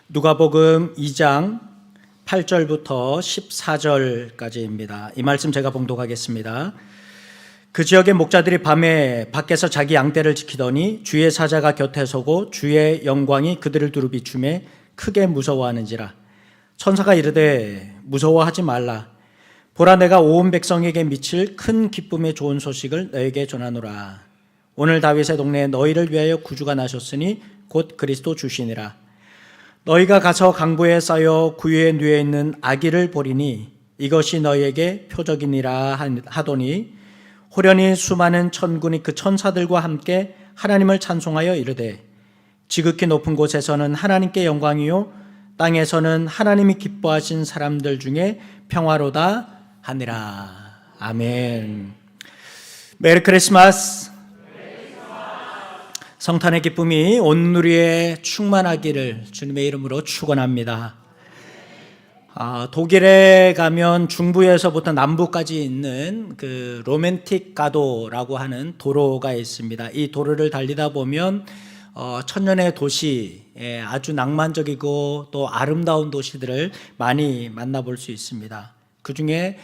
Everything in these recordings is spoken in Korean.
누가복음 2장 8절부터 14절까지입니다. 이 말씀 제가 봉독하겠습니다. 그 지역의 목자들이 밤에 밖에서 자기 양떼를 지키더니 주의 사자가 곁에 서고 주의 영광이 그들을 두루 비추매 크게 무서워하는지라. 천사가 이르되 무서워하지 말라. 보라, 내가 온 백성에게 미칠 큰 기쁨의 좋은 소식을 너에게 전하노라. 오늘 다윗의 동네에 너희를 위하여 구주가 나셨으니 곧 그리스도 주시니라. 너희가 가서 강보에 쌓여 구유에 누워 있는 아기를 보리니 이것이 너희에게 표적이니라 하더니 호련히 수많은 천군이 그 천사들과 함께 하나님을 찬송하여 이르되 지극히 높은 곳에서는 하나님께 영광이요 땅에서는 하나님이 기뻐하신 사람들 중에 평화로다 하니라. 아멘. 메리 크리스마스. 성탄의 기쁨이 온 누리에 충만하기를 주님의 이름으로 축원합니다. 독일에 가면 중부에서부터 남부까지 있는 그 로맨틱 가도라고 하는 도로가 있습니다. 이 도로를 달리다 보면 천년의 도시, 아주 낭만적이고 또 아름다운 도시들을 많이 만나볼 수 있습니다. 그 중에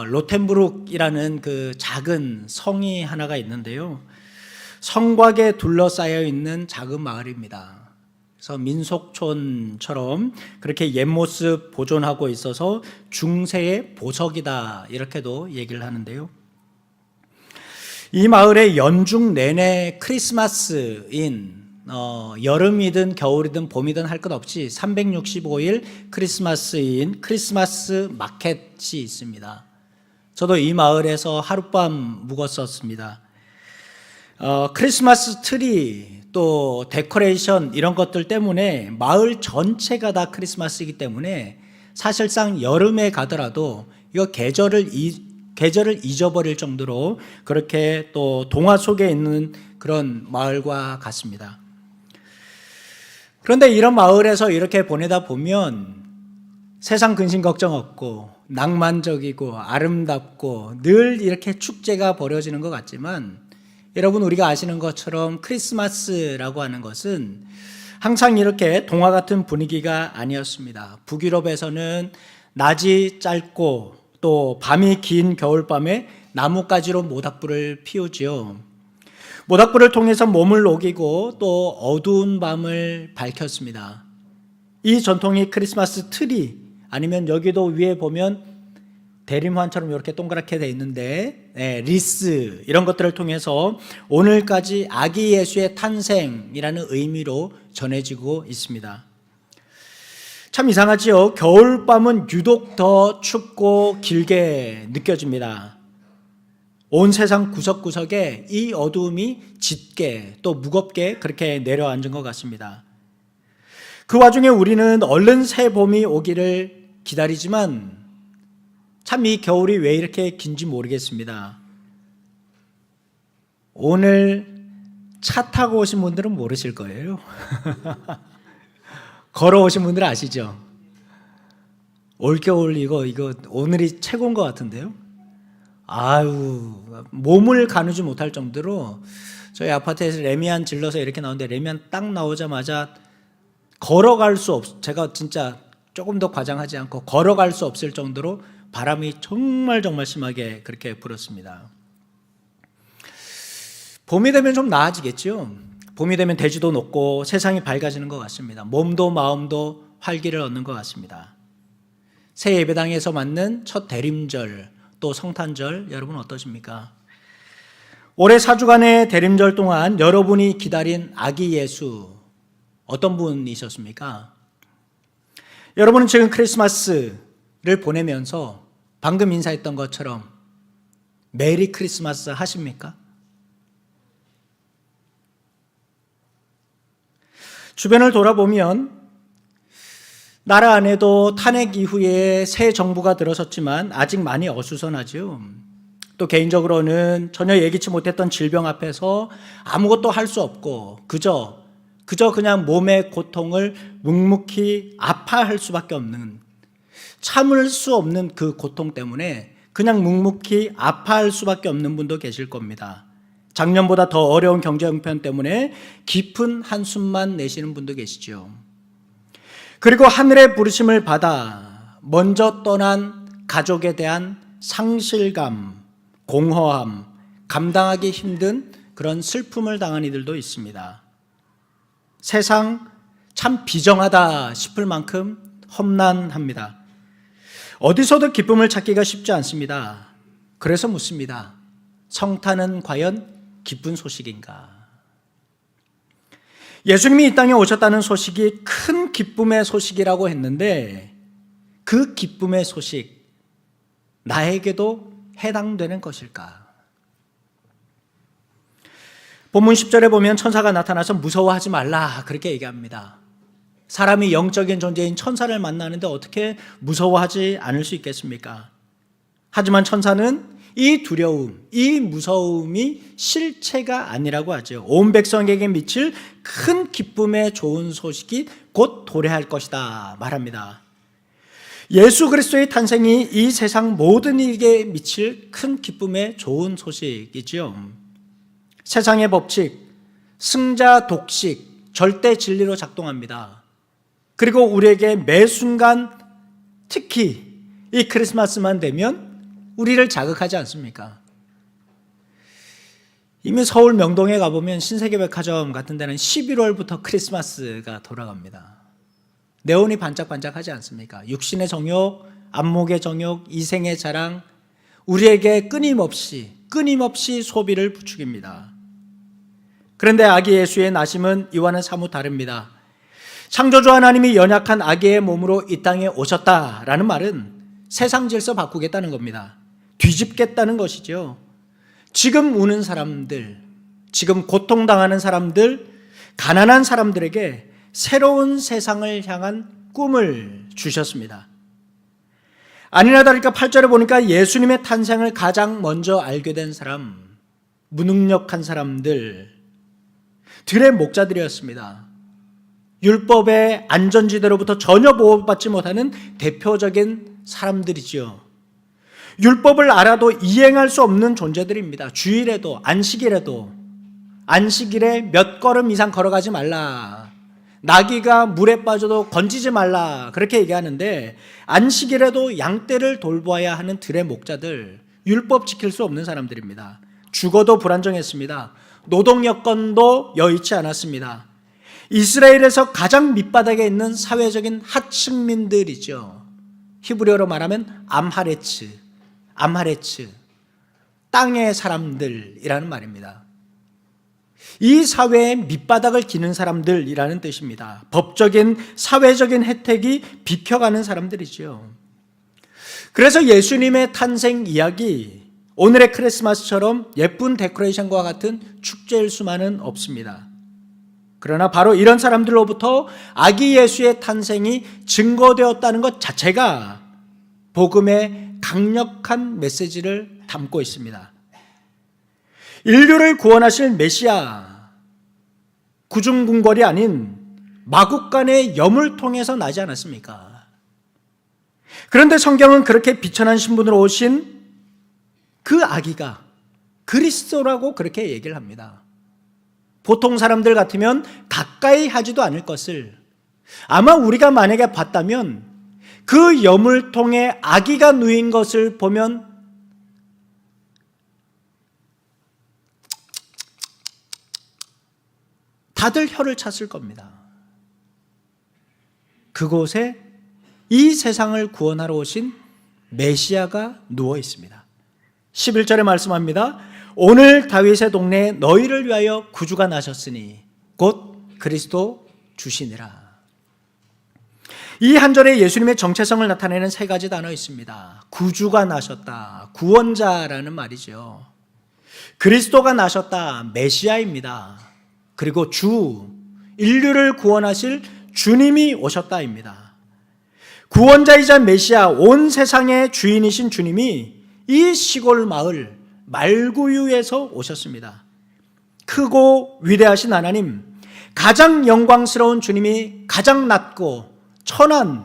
로텐부르크이라는 그 작은 성이 하나가 있는데요. 성곽에 둘러싸여 있는 작은 마을입니다. 그래서 민속촌처럼 그렇게 옛 모습 보존하고 있어서 중세의 보석이다 이렇게도 얘기를 하는데요. 이 마을에 연중 내내 크리스마스인 여름이든 겨울이든 봄이든 할 것 없이 365일 크리스마스인 크리스마스 마켓이 있습니다. 저도 이 마을에서 하룻밤 묵었었습니다. 크리스마스 트리 또 데코레이션 이런 것들 때문에 마을 전체가 다 크리스마스이기 때문에 사실상 여름에 가더라도 이거 계절을 잊어버릴 정도로 그렇게 또 동화 속에 있는 그런 마을과 같습니다. 그런데 이런 마을에서 이렇게 보내다 보면 세상 근심 걱정 없고 낭만적이고 아름답고 늘 이렇게 축제가 벌어지는 것 같지만 여러분, 우리가 아시는 것처럼 크리스마스라고 하는 것은 항상 이렇게 동화 같은 분위기가 아니었습니다. 북유럽에서는 낮이 짧고 또 밤이 긴 겨울밤에 나뭇가지로 모닥불을 피우지요. 모닥불을 통해서 몸을 녹이고 또 어두운 밤을 밝혔습니다. 이 전통이 크리스마스 트리 아니면 여기도 위에 보면 대림환처럼 이렇게 동그랗게 돼 있는데 리스 이런 것들을 통해서 오늘까지 아기 예수의 탄생이라는 의미로 전해지고 있습니다. 참 이상하지요. 겨울밤은 유독 더 춥고 길게 느껴집니다. 온 세상 구석구석에 이 어두움이 짙게 또 무겁게 그렇게 내려앉은 것 같습니다. 그 와중에 우리는 얼른 새 봄이 오기를 기다리지만 참 이 겨울이 왜 이렇게 긴지 모르겠습니다. 오늘 차 타고 오신 분들은 모르실 거예요. 걸어오신 분들 아시죠? 올겨울 이거 오늘이 최고인 것 같은데요. 몸을 가누지 못할 정도로 저희 아파트에서 레미안 질러서 이렇게 나오는데 레미안 딱 나오자마자 걸어갈 수 제가 진짜 조금 더 과장하지 않고 걸어갈 수 없을 정도로 바람이 정말 심하게 그렇게 불었습니다. 봄이 되면 좀 나아지겠죠. 봄이 되면 대지도 높고 세상이 밝아지는 것 같습니다. 몸도 마음도 활기를 얻는 것 같습니다. 새 예배당에서 맞는 첫 대림절 또 성탄절 여러분 어떠십니까? 올해 4주간의 대림절 동안 여러분이 기다린 아기 예수 어떤 분이셨습니까? 여러분은 지금 크리스마스를 보내면서 방금 인사했던 것처럼 메리 크리스마스 하십니까? 주변을 돌아보면 나라 안에도 탄핵 이후에 새 정부가 들어섰지만 아직 많이 어수선하죠. 또 개인적으로는 전혀 예기치 못했던 질병 앞에서 아무것도 할 수 없고 그저 그냥 몸의 고통을 묵묵히 아파할 수밖에 없는, 참을 수 없는 그 고통 때문에 그냥 묵묵히 아파할 수밖에 없는 분도 계실 겁니다. 작년보다 더 어려운 경제 형편 때문에 깊은 한숨만 내쉬는 분도 계시죠. 그리고 하늘의 부르심을 받아 먼저 떠난 가족에 대한 상실감, 공허함, 감당하기 힘든 그런 슬픔을 당한 이들도 있습니다. 세상 참 비정하다 싶을 만큼 험난합니다. 어디서도 기쁨을 찾기가 쉽지 않습니다. 그래서 묻습니다. 성탄은 과연 기쁜 소식인가? 예수님이 이 땅에 오셨다는 소식이 큰 기쁨의 소식이라고 했는데 그 기쁨의 소식, 나에게도 해당되는 것일까? 본문 10절에 보면 천사가 나타나서 무서워하지 말라 그렇게 얘기합니다. 사람이 영적인 존재인 천사를 만나는데 어떻게 무서워하지 않을 수 있겠습니까? 하지만 천사는 이 두려움, 이 무서움이 실체가 아니라고 하죠. 온 백성에게 미칠 큰 기쁨의 좋은 소식이 곧 도래할 것이다 말합니다. 예수 그리스도의 탄생이 이 세상 모든 이에게 미칠 큰 기쁨의 좋은 소식이지요. 세상의 법칙, 승자 독식, 절대 진리로 작동합니다. 그리고 우리에게 매 순간 특히 이 크리스마스만 되면 우리를 자극하지 않습니까? 이미 서울 명동에 가보면 신세계백화점 같은 데는 11월부터 크리스마스가 돌아갑니다. 네온이 반짝반짝하지 않습니까? 육신의 정욕, 안목의 정욕, 이생의 자랑, 우리에게 끊임없이 소비를 부추깁니다. 그런데 아기 예수의 나심은 이와는 사뭇 다릅니다. 창조주 하나님이 연약한 아기의 몸으로 이 땅에 오셨다라는 말은 세상 질서 바꾸겠다는 겁니다. 뒤집겠다는 것이죠. 지금 우는 사람들, 지금 고통당하는 사람들, 가난한 사람들에게 새로운 세상을 향한 꿈을 주셨습니다. 아니나 다를까 8절에 보니까 예수님의 탄생을 가장 먼저 알게 된 사람, 무능력한 사람들, 들의 목자들이었습니다. 율법의 안전지대로부터 전혀 보호받지 못하는 대표적인 사람들이지요. 율법을 알아도 이행할 수 없는 존재들입니다. 주일에도 안식일에 몇 걸음 이상 걸어가지 말라. 나귀가 물에 빠져도 건지지 말라. 그렇게 얘기하는데 안식일에도 양떼를 돌보아야 하는 들의 목자들, 율법 지킬 수 없는 사람들입니다. 죽어도 불안정했습니다. 노동 여건도 여의치 않았습니다. 이스라엘에서 가장 밑바닥에 있는 사회적인 하층민들이죠. 히브리어로 말하면 암하레츠, 땅의 사람들이라는 말입니다. 이 사회의 밑바닥을 기는 사람들이라는 뜻입니다. 법적인, 사회적인 혜택이 비켜가는 사람들이죠. 그래서 예수님의 탄생 이야기, 오늘의 크리스마스처럼 예쁜 데코레이션과 같은 축제일 수만은 없습니다. 그러나 바로 이런 사람들로부터 아기 예수의 탄생이 증거되었다는 것 자체가 복음의 강력한 메시지를 담고 있습니다. 인류를 구원하실 메시아, 구중궁궐이 아닌 마국간의 염을 통해서 나지 않았습니까? 그런데 성경은 그렇게 비천한 신분으로 오신 그 아기가 그리스도라고 그렇게 얘기를 합니다. 보통 사람들 같으면 가까이 하지도 않을 것을, 아마 우리가 만약에 봤다면 그 여물통에 아기가 누인 것을 보면 다들 혀를 찼을 겁니다. 그곳에 이 세상을 구원하러 오신 메시아가 누워 있습니다. 11절에 말씀합니다. 오늘 다윗의 동네에 너희를 위하여 구주가 나셨으니 곧 그리스도 주시니라. 이 한 절에 예수님의 정체성을 나타내는 세 가지 단어 있습니다. 구주가 나셨다, 구원자라는 말이죠. 그리스도가 나셨다, 메시아입니다. 그리고 주, 인류를 구원하실 주님이 오셨다입니다. 구원자이자 메시아, 온 세상의 주인이신 주님이 이 시골 마을 말구유에서 오셨습니다. 크고 위대하신 하나님, 가장 영광스러운 주님이 가장 낮고 천한,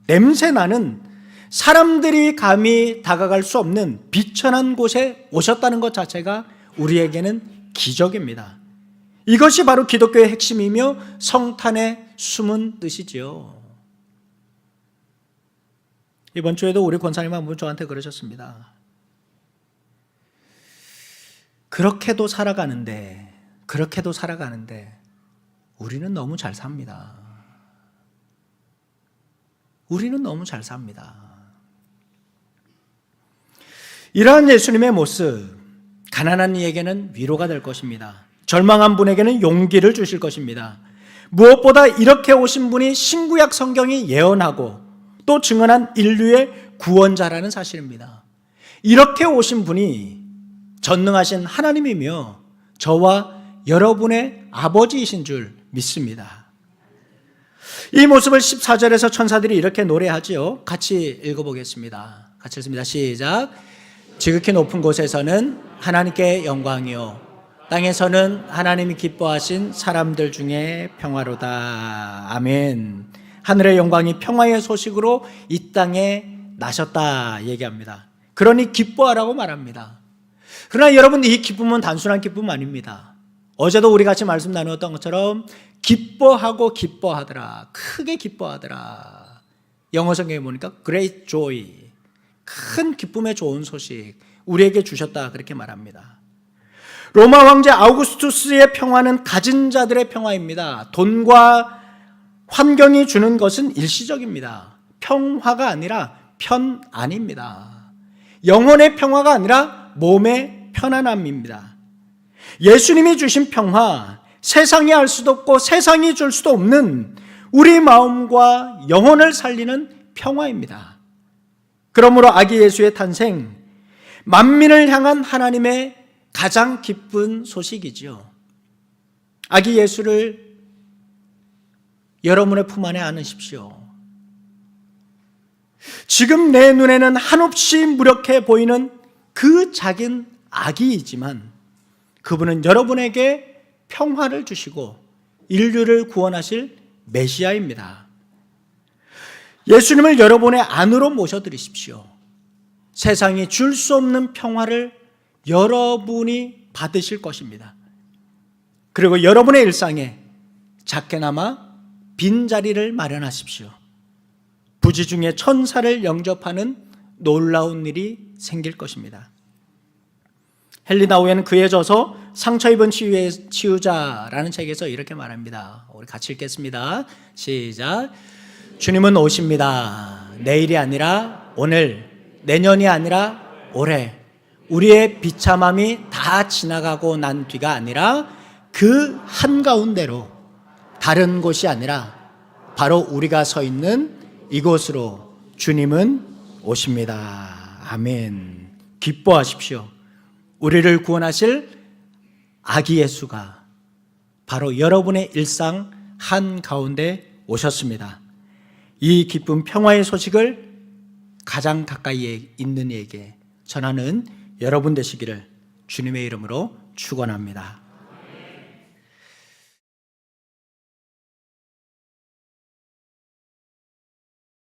냄새나는, 사람들이 감히 다가갈 수 없는 비천한 곳에 오셨다는 것 자체가 우리에게는 기적입니다. 이것이 바로 기독교의 핵심이며 성탄의 숨은 뜻이지요. 이번 주에도 우리 권사님 한 분 저한테 그러셨습니다. 그렇게도 살아가는데 우리는 너무 잘 삽니다. 우리는 너무 잘 삽니다. 이러한 예수님의 모습, 가난한 이에게는 위로가 될 것입니다. 절망한 분에게는 용기를 주실 것입니다. 무엇보다 이렇게 오신 분이 신구약 성경이 예언하고 또 증언한 인류의 구원자라는 사실입니다. 이렇게 오신 분이 전능하신 하나님이며 저와 여러분의 아버지이신 줄 믿습니다. 이 모습을 14절에서 천사들이 이렇게 노래하지요. 같이 읽어보겠습니다. 같이 읽습니다. 시작. 지극히 높은 곳에서는 하나님께 영광이요, 땅에서는 하나님이 기뻐하신 사람들 중에 평화로다. 아멘. 하늘의 영광이 평화의 소식으로 이 땅에 나셨다 얘기합니다. 그러니 기뻐하라고 말합니다. 그러나 여러분, 이 기쁨은 단순한 기쁨 아닙니다. 어제도 우리 같이 말씀 나누었던 것처럼 기뻐하고 기뻐하더라, 크게 기뻐하더라. 영어 성경에 보니까 great joy, 큰 기쁨의 좋은 소식 우리에게 주셨다 그렇게 말합니다. 로마 황제 아우구스투스의 평화는 가진 자들의 평화입니다. 돈과 환경이 주는 것은 일시적입니다. 평화가 아니라 편안입니다. 영혼의 평화가 아니라 몸의 편안함입니다. 예수님이 주신 평화, 세상이 알 수도 없고 세상이 줄 수도 없는 우리 마음과 영혼을 살리는 평화입니다. 그러므로 아기 예수의 탄생, 만민을 향한 하나님의 가장 기쁜 소식이지요. 아기 예수를 여러분의 품 안에 안으십시오. 지금 내 눈에는 한없이 무력해 보이는 그 작은 아기이지만 그분은 여러분에게 평화를 주시고 인류를 구원하실 메시아입니다. 예수님을 여러분의 안으로 모셔드리십시오. 세상이 줄 수 없는 평화를 여러분이 받으실 것입니다. 그리고 여러분의 일상에 작게나마 빈자리를 마련하십시오. 부지 중에 천사를 영접하는 놀라운 일이 생길 것입니다. 헨리 나우에는 그에 져서 상처 입은 치유자라는 책에서 이렇게 말합니다. 우리 같이 읽겠습니다. 시작. 주님은 오십니다. 내일이 아니라 오늘, 내년이 아니라 올해, 우리의 비참함이 다 지나가고 난 뒤가 아니라 그 한가운데로, 다른 곳이 아니라 바로 우리가 서 있는 이곳으로 주님은 오십니다. 아멘. 기뻐하십시오. 우리를 구원하실 아기 예수가 바로 여러분의 일상 한가운데 오셨습니다. 이 기쁜 평화의 소식을 가장 가까이에 있는 이에게 전하는 여러분 되시기를 주님의 이름으로 축원합니다.